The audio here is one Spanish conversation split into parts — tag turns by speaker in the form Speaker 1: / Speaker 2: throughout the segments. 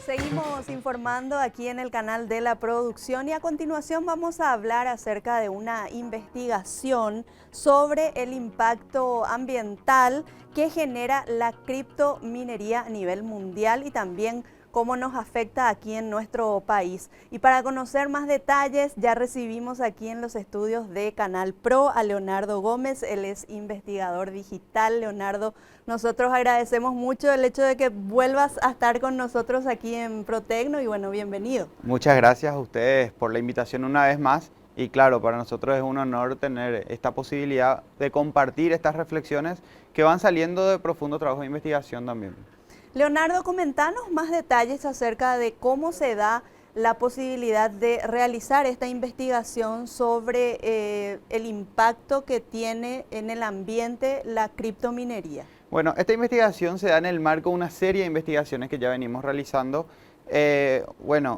Speaker 1: Seguimos informando aquí en el canal de la producción y a continuación vamos a hablar acerca de una investigación sobre el impacto ambiental que genera la criptominería a nivel mundial y también cómo nos afecta aquí en nuestro país. Y para conocer más detalles, ya recibimos aquí en los estudios de Canal Pro a Leonardo Gómez, él es investigador digital. Leonardo, nosotros agradecemos mucho el hecho de que vuelvas a estar con nosotros aquí en Protecno y bueno, bienvenido.
Speaker 2: Muchas gracias a ustedes por la invitación una vez más y claro, para nosotros es un honor tener esta posibilidad de compartir estas reflexiones que van saliendo de profundo trabajo de investigación también.
Speaker 1: Leonardo, comentanos más detalles acerca de cómo se da la posibilidad de realizar esta investigación sobre el impacto que tiene en el ambiente la criptominería.
Speaker 2: Bueno, esta investigación se da en el marco de una serie de investigaciones que ya venimos realizando.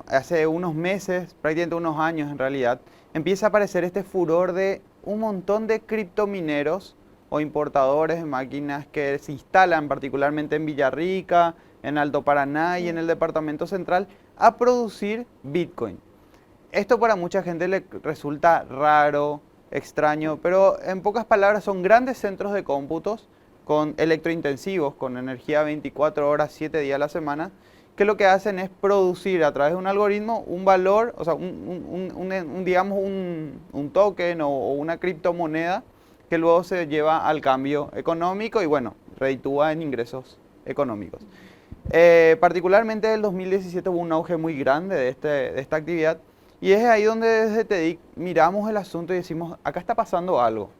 Speaker 2: Hace unos meses, prácticamente unos años en realidad, empieza a aparecer este furor de un montón de criptomineros o importadores de máquinas que se instalan particularmente en Villarrica, en Alto Paraná y en el departamento central a producir Bitcoin. Esto para mucha gente le resulta raro, extraño, pero en pocas palabras son grandes centros de cómputos con electrointensivos, con energía 24 horas, 7 días a la semana, que lo que hacen es producir a través de un algoritmo un valor, o sea, digamos un token o una criptomoneda que luego se lleva al cambio económico y bueno, reditúa en ingresos económicos. Particularmente en el 2017 hubo un auge muy grande de esta actividad y es ahí donde desde TEDIC miramos el asunto y decimos, acá está pasando algo,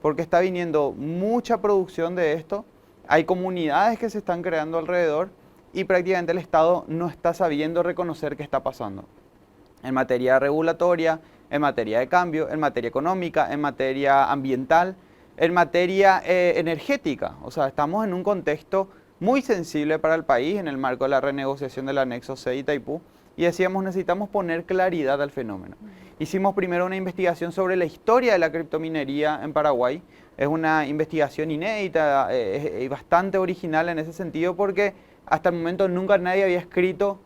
Speaker 2: porque está viniendo mucha producción de esto, hay comunidades que se están creando alrededor y prácticamente el Estado no está sabiendo reconocer qué está pasando. En materia regulatoria, en materia de cambio, en materia económica, en materia ambiental, en materia energética. O sea, estamos en un contexto muy sensible para el país en el marco de la renegociación del anexo C de Itaipú y decíamos necesitamos poner claridad al fenómeno. Hicimos primero una investigación sobre la historia de la criptominería en Paraguay. Es una investigación inédita y bastante original en ese sentido porque hasta el momento nunca nadie había escrito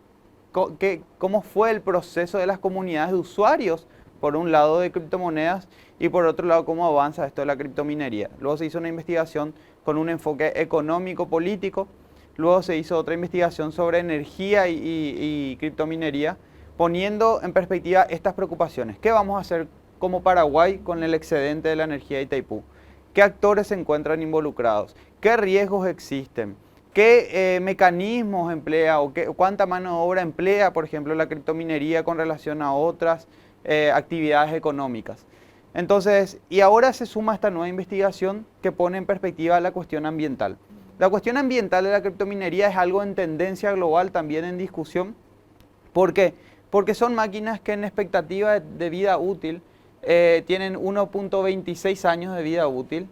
Speaker 2: cómo fue el proceso de las comunidades de usuarios, por un lado de criptomonedas y por otro lado cómo avanza esto de la criptominería. Luego se hizo una investigación con un enfoque económico-político, luego se hizo otra investigación sobre energía y criptominería, poniendo en perspectiva estas preocupaciones. ¿Qué vamos a hacer como Paraguay con el excedente de la energía de Itaipú? ¿Qué actores se encuentran involucrados? ¿Qué riesgos existen? ¿Qué mecanismos emplea o cuánta mano de obra emplea, por ejemplo, la criptominería con relación a otras actividades económicas? Entonces, y ahora se suma esta nueva investigación que pone en perspectiva la cuestión ambiental. La cuestión ambiental de la criptominería es algo en tendencia global, también en discusión. ¿Por qué? Porque son máquinas que en expectativa de vida útil tienen 1.26 años de vida útil.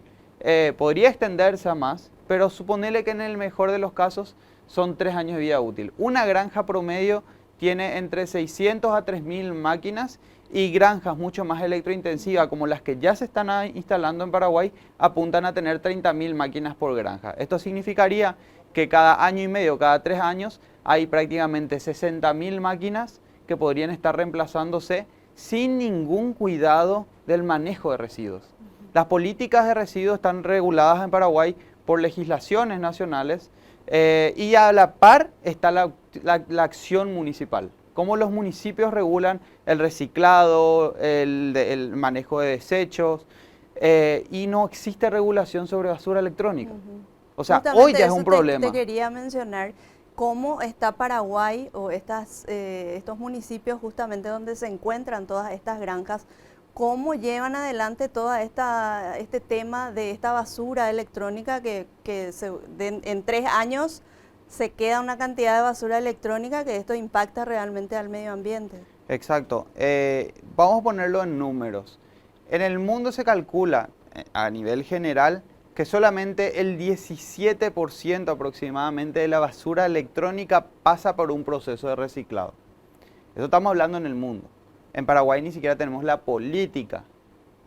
Speaker 2: Podría extenderse a más, pero suponele que en el mejor de los casos son 3 años de vida útil. Una granja promedio tiene entre 600 a 3.000 máquinas y granjas mucho más electrointensivas como las que ya se están instalando en Paraguay apuntan a tener 30.000 máquinas por granja. Esto significaría que cada año y medio, cada 3 años, hay prácticamente 60.000 máquinas que podrían estar reemplazándose sin ningún cuidado del manejo de residuos. Las políticas de residuos están reguladas en Paraguay por legislaciones nacionales y a la par está la acción municipal. Cómo los municipios regulan el reciclado, el manejo de desechos y no existe regulación sobre basura electrónica. O sea,
Speaker 1: justamente
Speaker 2: hoy ya es un problema.
Speaker 1: Te quería mencionar cómo está Paraguay o estos municipios justamente donde se encuentran todas estas granjas, cómo llevan adelante todo este tema de esta basura electrónica en 3 años se queda una cantidad de basura electrónica que esto impacta realmente al medio ambiente.
Speaker 2: Exacto. Vamos a ponerlo en números. En el mundo se calcula a nivel general que solamente el 17% aproximadamente de la basura electrónica pasa por un proceso de reciclado. Eso estamos hablando en el mundo. En Paraguay ni siquiera tenemos la política.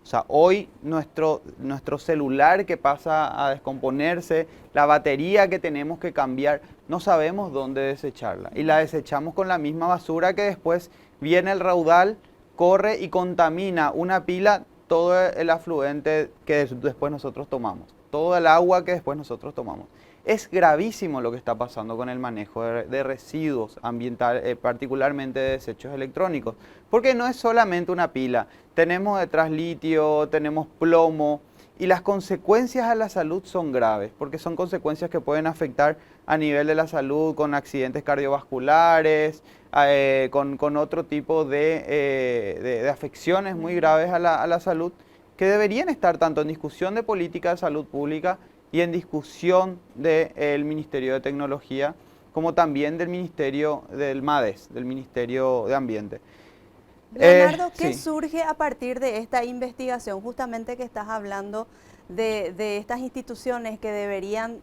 Speaker 2: O sea, hoy nuestro celular que pasa a descomponerse, la batería que tenemos que cambiar, no sabemos dónde desecharla y la desechamos con la misma basura que después viene el raudal, corre y contamina una pila, todo el afluente que después nosotros tomamos, todo el agua que después nosotros tomamos. Es gravísimo lo que está pasando con el manejo de residuos ambientales, particularmente de desechos electrónicos, porque no es solamente una pila, tenemos detrás litio, tenemos plomo, y las consecuencias a la salud son graves, porque son consecuencias que pueden afectar a nivel de la salud con accidentes cardiovasculares, con otro tipo de afecciones muy graves a la salud, que deberían estar tanto en discusión de política de salud pública y en discusión del Ministerio de Tecnología, como también del Ministerio del MADES, del Ministerio de Ambiente.
Speaker 1: Leonardo, ¿qué
Speaker 2: Sí.
Speaker 1: surge a partir de esta investigación? Justamente que estás hablando de estas instituciones que deberían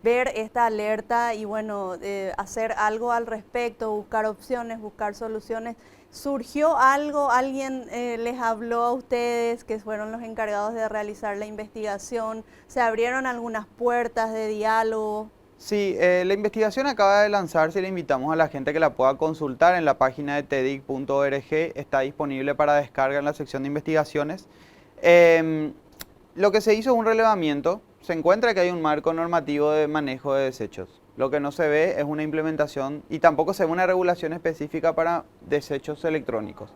Speaker 1: ver esta alerta y bueno, hacer algo al respecto, buscar opciones, buscar soluciones. ¿Surgió algo? ¿Alguien les habló a ustedes que fueron los encargados de realizar la investigación? ¿Se abrieron algunas puertas de diálogo?
Speaker 2: Sí, la investigación acaba de lanzarse y le invitamos a la gente que la pueda consultar en la página de tedic.org. Está disponible para descarga en la sección de investigaciones. Lo que se hizo es un relevamiento. Se encuentra que hay un marco normativo de manejo de desechos. Lo que no se ve es una implementación y tampoco se ve una regulación específica para desechos electrónicos.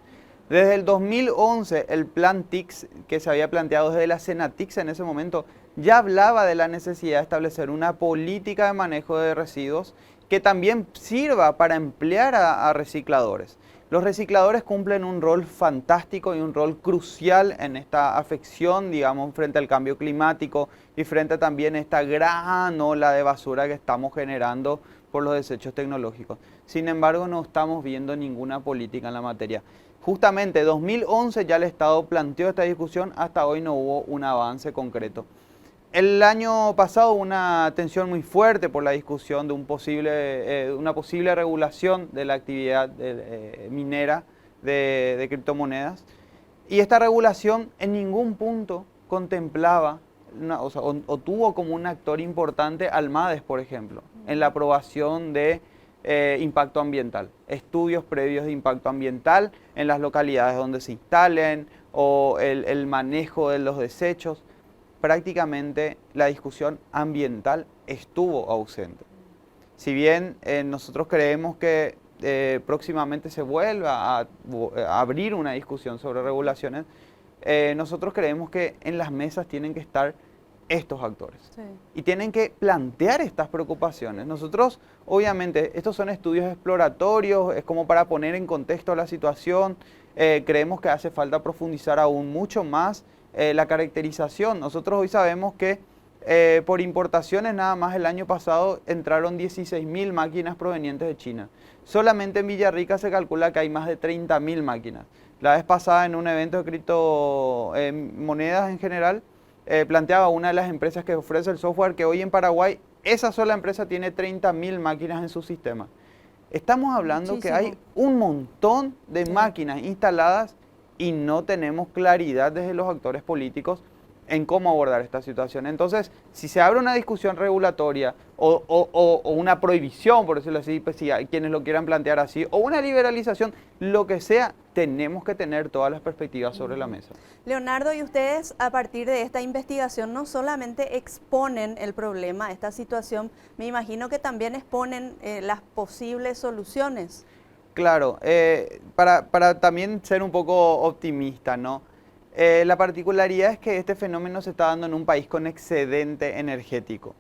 Speaker 2: Desde el 2011, el plan TICS, que se había planteado desde la Senatix en ese momento, ya hablaba de la necesidad de establecer una política de manejo de residuos que también sirva para emplear a recicladores. Los recicladores cumplen un rol fantástico y un rol crucial en esta afección, digamos, frente al cambio climático y frente también a esta gran ola de basura que estamos generando por los desechos tecnológicos. Sin embargo, no estamos viendo ninguna política en la materia. Justamente en 2011 ya el Estado planteó esta discusión, hasta hoy no hubo un avance concreto. El año pasado hubo una tensión muy fuerte por la discusión de una posible regulación de la actividad minera de criptomonedas. Y esta regulación en ningún punto contemplaba, o tuvo como un actor importante al MADES, por ejemplo, en la aprobación de impacto ambiental, estudios previos de impacto ambiental en las localidades donde se instalen o el manejo de los desechos. Prácticamente la discusión ambiental estuvo ausente. Si bien nosotros creemos que próximamente se vuelva a abrir una discusión sobre regulaciones, nosotros creemos que en las mesas tienen que estar estos actores. Sí. Y tienen que plantear estas preocupaciones. Nosotros, obviamente, estos son estudios exploratorios, es como para poner en contexto la situación. Creemos que hace falta profundizar aún mucho más la caracterización. Nosotros hoy sabemos que por importaciones nada más el año pasado entraron 16.000 máquinas provenientes de China. Solamente en Villarrica se calcula que hay más de 30.000 máquinas. La vez pasada en un evento de criptomonedas en general, planteaba una de las empresas que ofrece el software que hoy en Paraguay esa sola empresa tiene 30.000 máquinas en su sistema. Estamos hablando que hay un montón de máquinas instaladas y no tenemos claridad desde los actores políticos en cómo abordar esta situación. Entonces, si se abre una discusión regulatoria o una prohibición, por decirlo así, pues si hay quienes lo quieran plantear así, o una liberalización, lo que sea, tenemos que tener todas las perspectivas sobre la mesa.
Speaker 1: Leonardo, y ustedes a partir de esta investigación no solamente exponen el problema, esta situación, me imagino que también exponen las posibles soluciones.
Speaker 2: Claro, para también ser un poco optimista, ¿no? La particularidad es que este fenómeno se está dando en un país con excedente energético.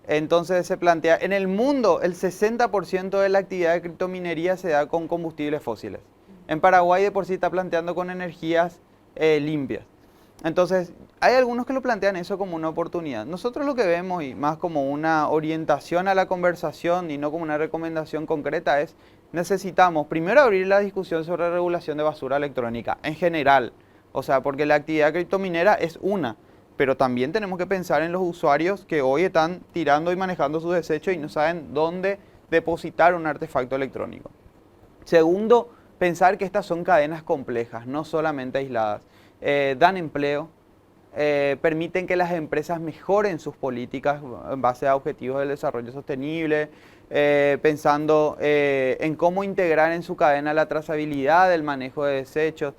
Speaker 2: Entonces se plantea, en el mundo el 60% de la actividad de criptominería se da con combustibles fósiles. En Paraguay de por sí está planteando con energías limpias. Entonces hay algunos que lo plantean eso como una oportunidad. Nosotros lo que vemos, y más como una orientación a la conversación y no como una recomendación concreta, es necesitamos primero abrir la discusión sobre regulación de basura electrónica en general. O sea, porque la actividad criptominera es una, pero también tenemos que pensar en los usuarios que hoy están tirando y manejando sus desechos y no saben dónde depositar un artefacto electrónico. Segundo, pensar que estas son cadenas complejas, no solamente aisladas. Dan empleo, permiten que las empresas mejoren sus políticas en base a objetivos del desarrollo sostenible, pensando en cómo integrar en su cadena la trazabilidad del manejo de desechos.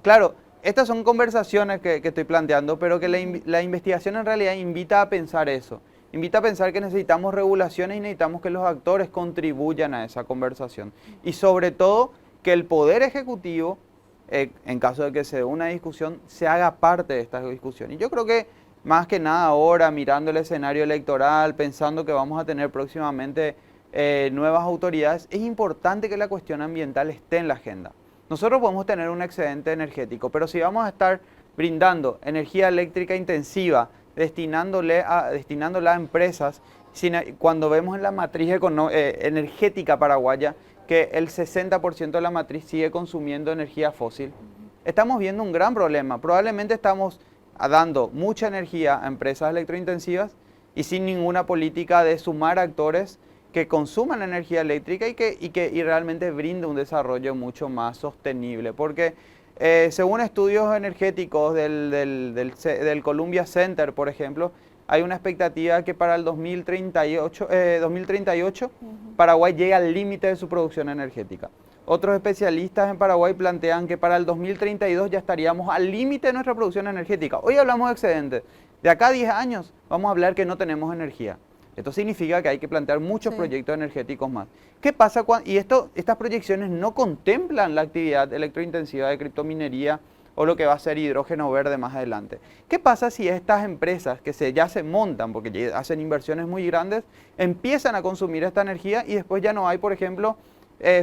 Speaker 2: Claro, estas son conversaciones que estoy planteando, pero que la investigación en realidad invita a pensar eso. Invita a pensar que necesitamos regulaciones y necesitamos que los actores contribuyan a esa conversación. Y sobre todo, que el Poder Ejecutivo, en caso de que se dé una discusión, se haga parte de esta discusión. Y yo creo que más que nada ahora, mirando el escenario electoral, pensando que vamos a tener próximamente nuevas autoridades, es importante que la cuestión ambiental esté en la agenda. Nosotros podemos tener un excedente energético, pero si vamos a estar brindando energía eléctrica intensiva, destinándola a empresas, cuando vemos en la matriz energética paraguaya que el 60% de la matriz sigue consumiendo energía fósil, estamos viendo un gran problema. Probablemente estamos dando mucha energía a empresas electrointensivas y sin ninguna política de sumar actores que consuman energía eléctrica y realmente brinde un desarrollo mucho más sostenible. Porque según estudios energéticos del Columbia Center, por ejemplo, hay una expectativa que para el 2038 Paraguay llega al límite de su producción energética. Otros especialistas en Paraguay plantean que para el 2032 ya estaríamos al límite de nuestra producción energética. Hoy hablamos de excedentes. De acá a 10 años vamos a hablar que no tenemos energía. Esto significa que hay que plantear muchos proyectos energéticos más. ¿Qué pasa cuando estas proyecciones no contemplan la actividad electrointensiva de criptominería o lo que va a ser hidrógeno verde más adelante? ¿Qué pasa si estas empresas que ya se montan, porque ya hacen inversiones muy grandes, empiezan a consumir esta energía y después ya no hay, por ejemplo,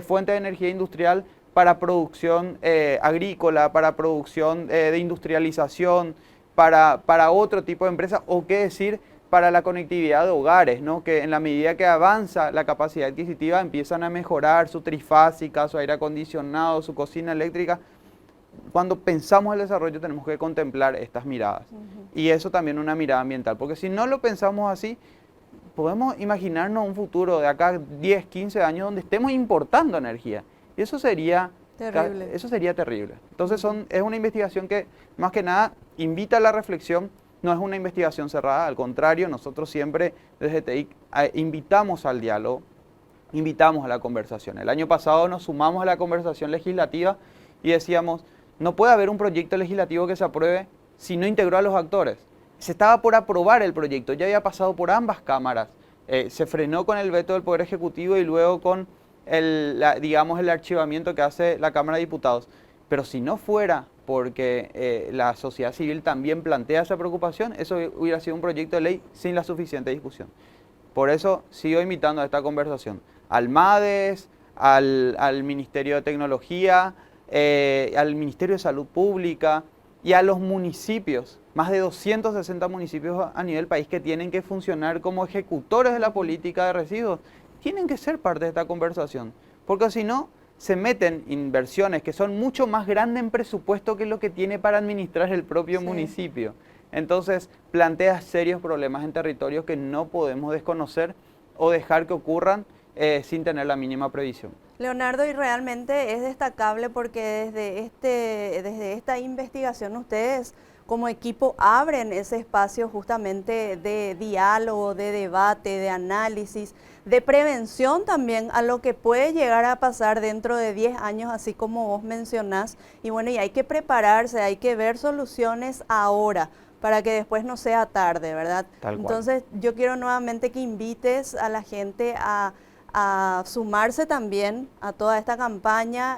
Speaker 2: fuente de energía industrial para producción agrícola, para producción de industrialización, para otro tipo de empresas, o qué decir, para la conectividad de hogares, ¿no? Que en la medida que avanza la capacidad adquisitiva empiezan a mejorar su trifásica, su aire acondicionado, su cocina eléctrica. Cuando pensamos el desarrollo tenemos que contemplar estas miradas. Y eso también una mirada ambiental, porque si no lo pensamos así, podemos imaginarnos un futuro de acá 10, 15 años donde estemos importando energía. Y eso sería terrible. Eso sería terrible. Entonces es una investigación que más que nada invita a la reflexión. No es una investigación cerrada, al contrario, nosotros siempre desde TEDIC invitamos al diálogo, invitamos a la conversación. El año pasado nos sumamos a la conversación legislativa y decíamos, no puede haber un proyecto legislativo que se apruebe si no integró a los actores. Se estaba por aprobar el proyecto, ya había pasado por ambas cámaras, se frenó con el veto del Poder Ejecutivo y luego con el archivamiento que hace la Cámara de Diputados. Pero si no fuera porque la sociedad civil también plantea esa preocupación, eso hubiera sido un proyecto de ley sin la suficiente discusión. Por eso sigo invitando a esta conversación al MADES, al Ministerio de Tecnología, al Ministerio de Salud Pública y a los municipios, más de 260 municipios a nivel país que tienen que funcionar como ejecutores de la política de residuos, tienen que ser parte de esta conversación, porque si no, se meten inversiones que son mucho más grandes en presupuesto que lo que tiene para administrar el propio municipio. Entonces plantea serios problemas en territorios que no podemos desconocer o dejar que ocurran sin tener la mínima previsión.
Speaker 1: Leonardo, y realmente es destacable porque desde esta investigación ustedes como equipo abren ese espacio justamente de diálogo, de debate, de análisis, de prevención también a lo que puede llegar a pasar dentro de 10 años, así como vos mencionás. Y bueno, y hay que prepararse, hay que ver soluciones ahora para que después no sea tarde, ¿verdad?
Speaker 2: Tal cual.
Speaker 1: Entonces, yo quiero nuevamente que invites a la gente a sumarse también a toda esta campaña,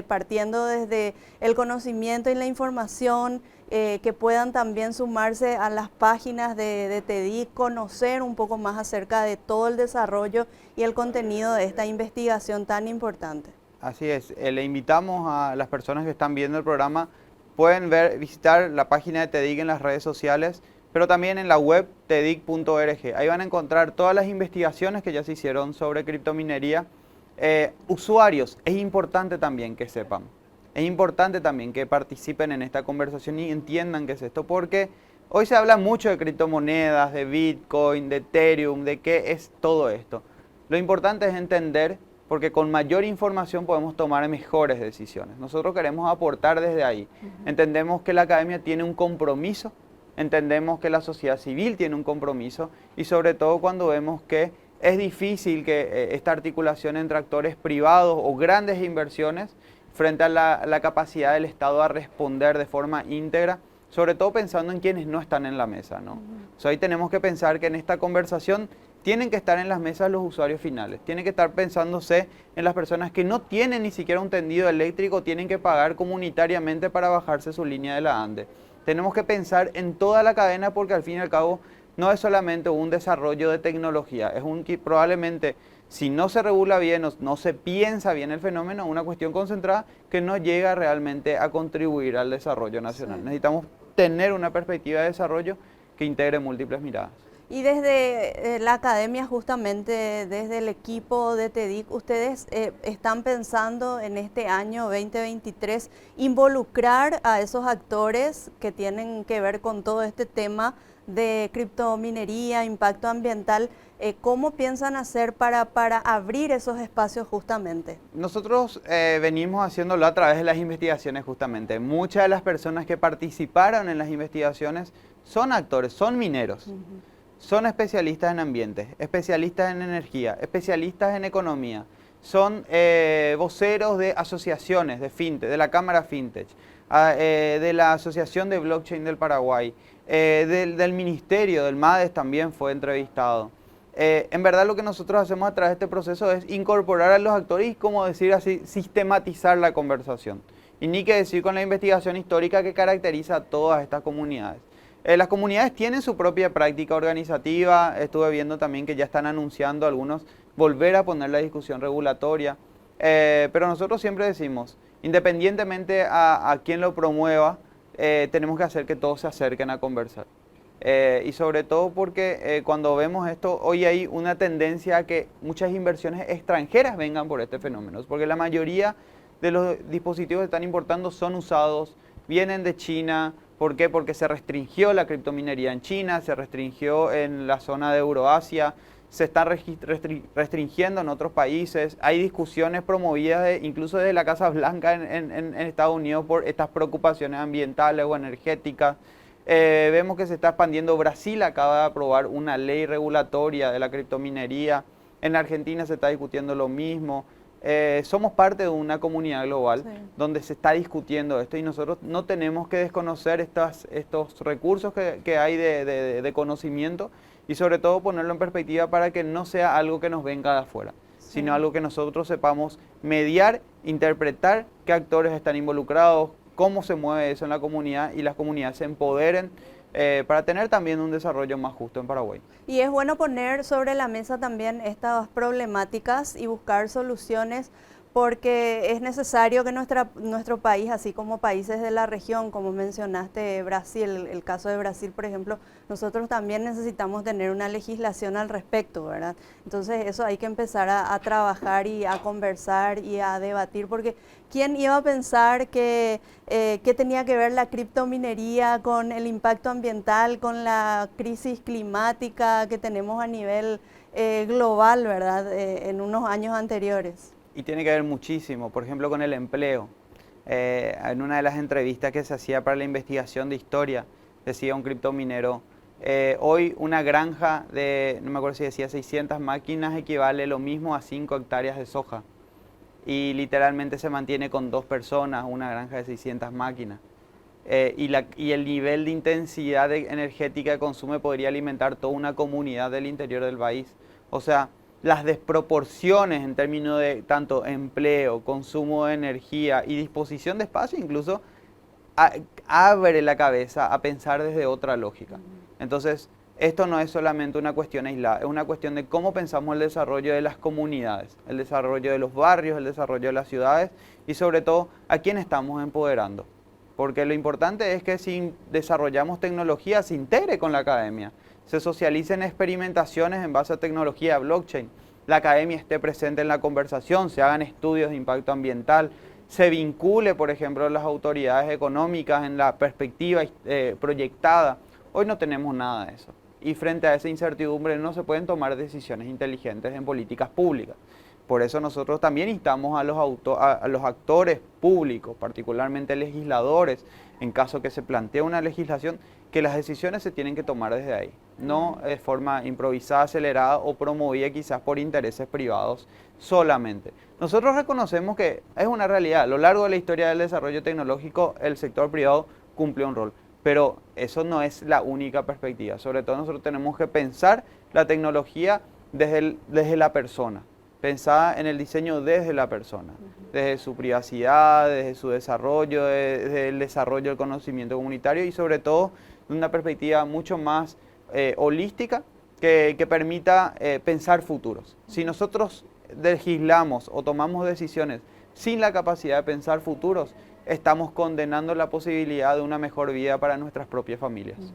Speaker 1: partiendo desde el conocimiento y la información, que puedan también sumarse a las páginas de TEDIC, conocer un poco más acerca de todo el desarrollo y el contenido de esta investigación tan importante.
Speaker 2: Así es, le invitamos a las personas que están viendo el programa, pueden visitar la página de TEDIC en las redes sociales, pero también en la web tedic.org. Ahí van a encontrar todas las investigaciones que ya se hicieron sobre criptominería. Usuarios, es importante también que sepan, es importante también que participen en esta conversación y entiendan qué es esto, porque hoy se habla mucho de criptomonedas, de Bitcoin, de Ethereum, de qué es todo esto. Lo importante es entender porque con mayor información podemos tomar mejores decisiones. Nosotros queremos aportar desde ahí. Entendemos que la academia tiene un compromiso, entendemos que la sociedad civil tiene un compromiso y sobre todo cuando vemos que es difícil que esta articulación entre actores privados o grandes inversiones frente a la capacidad del Estado a responder de forma íntegra, sobre todo pensando en quienes no están en la mesa, ¿no? O sea, ahí tenemos que pensar que en esta conversación tienen que estar en las mesas los usuarios finales, tienen que estar pensándose en las personas que no tienen ni siquiera un tendido eléctrico, tienen que pagar comunitariamente para bajarse su línea de la ANDE. Tenemos que pensar en toda la cadena porque al fin y al cabo no es solamente un desarrollo de tecnología, es un que probablemente si no se regula bien o no se piensa bien el fenómeno, una cuestión concentrada que no llega realmente a contribuir al desarrollo nacional. Sí. Necesitamos tener una perspectiva de desarrollo que integre múltiples miradas.
Speaker 1: Y desde la academia, justamente desde el equipo de TEDIC, ¿ustedes están pensando en este año 2023 involucrar a esos actores que tienen que ver con todo este tema de criptominería, impacto ambiental? ¿Cómo piensan hacer para abrir esos espacios justamente?
Speaker 2: Nosotros venimos haciéndolo a través de las investigaciones justamente. Muchas de las personas que participaron en las investigaciones son actores, son mineros. Son especialistas en ambiente, especialistas en energía, especialistas en economía, son voceros de asociaciones de fintech, de la Cámara Fintech, de la Asociación de Blockchain del Paraguay, del Ministerio, del MADES también fue entrevistado. En verdad lo que nosotros hacemos a través de este proceso es incorporar a los actores y, como decir así, sistematizar la conversación. Y ni que decir con la investigación histórica que caracteriza a todas estas comunidades. Las comunidades tienen su propia práctica organizativa, estuve viendo también que ya están anunciando algunos volver a poner la discusión regulatoria, pero nosotros siempre decimos, independientemente a quien lo promueva, tenemos que hacer que todos se acerquen a conversar. Y sobre todo porque cuando vemos esto, hoy hay una tendencia a que muchas inversiones extranjeras vengan por este fenómeno, porque la mayoría de los dispositivos que están importando son usados, vienen de China. ¿Por qué? Porque se restringió la criptominería en China, se restringió en la zona de Euroasia, se está restringiendo en otros países. Hay discusiones promovidas incluso desde la Casa Blanca en Estados Unidos por estas preocupaciones ambientales o energéticas. Vemos que se está expandiendo. Brasil acaba de aprobar una ley regulatoria de la criptominería. En Argentina se está discutiendo lo mismo. Somos parte de una comunidad global donde se está discutiendo esto y nosotros no tenemos que desconocer estos recursos que hay de conocimiento y sobre todo ponerlo en perspectiva para que no sea algo que nos venga de afuera, sino algo que nosotros sepamos mediar, interpretar qué actores están involucrados, cómo se mueve eso en la comunidad y las comunidades se empoderen para tener también un desarrollo más justo en Paraguay.
Speaker 1: Y es bueno poner sobre la mesa también estas problemáticas y buscar soluciones porque es necesario que nuestro país, así como países de la región, como mencionaste Brasil, el caso de Brasil, por ejemplo, nosotros también necesitamos tener una legislación al respecto, ¿verdad? Entonces eso hay que empezar a trabajar y a conversar y a debatir, porque ¿quién iba a pensar que tenía que ver la criptominería con el impacto ambiental, con la crisis climática que tenemos a nivel global, ¿verdad? En unos años anteriores.
Speaker 2: Y tiene que ver muchísimo, por ejemplo, con el empleo. En una de las entrevistas que se hacía para la investigación de historia, decía un criptominero, hoy una granja de, no me acuerdo si decía 600 máquinas, equivale lo mismo a 5 hectáreas de soja. Y literalmente se mantiene con 2 personas, una granja de 600 máquinas. Y el nivel de intensidad energética de consumo podría alimentar toda una comunidad del interior del país. O sea, las desproporciones en términos de tanto empleo, consumo de energía y disposición de espacio incluso abre la cabeza a pensar desde otra lógica. Entonces, esto no es solamente una cuestión aislada, es una cuestión de cómo pensamos el desarrollo de las comunidades, el desarrollo de los barrios, el desarrollo de las ciudades y sobre todo a quién estamos empoderando. Porque lo importante es que si desarrollamos tecnología se integre con la academia, se socialicen experimentaciones en base a tecnología blockchain, la academia esté presente en la conversación, se hagan estudios de impacto ambiental, se vincule, por ejemplo, las autoridades económicas en la perspectiva proyectada. Hoy no tenemos nada de eso. Y frente a esa incertidumbre no se pueden tomar decisiones inteligentes en políticas públicas. Por eso nosotros también instamos a los actores públicos, particularmente legisladores, en caso que se plantee una legislación, que las decisiones se tienen que tomar desde ahí, no de forma improvisada, acelerada o promovida quizás por intereses privados solamente. Nosotros reconocemos que es una realidad, a lo largo de la historia del desarrollo tecnológico el sector privado cumple un rol, pero eso no es la única perspectiva. Sobre todo nosotros tenemos que pensar la tecnología desde la persona, pensada en el diseño desde la persona, desde su privacidad, desde su desarrollo, desde el desarrollo del conocimiento comunitario y sobre todo de una perspectiva mucho más holística que permita pensar futuros. Si nosotros legislamos o tomamos decisiones sin la capacidad de pensar futuros, estamos condenando la posibilidad de una mejor vida para nuestras propias familias.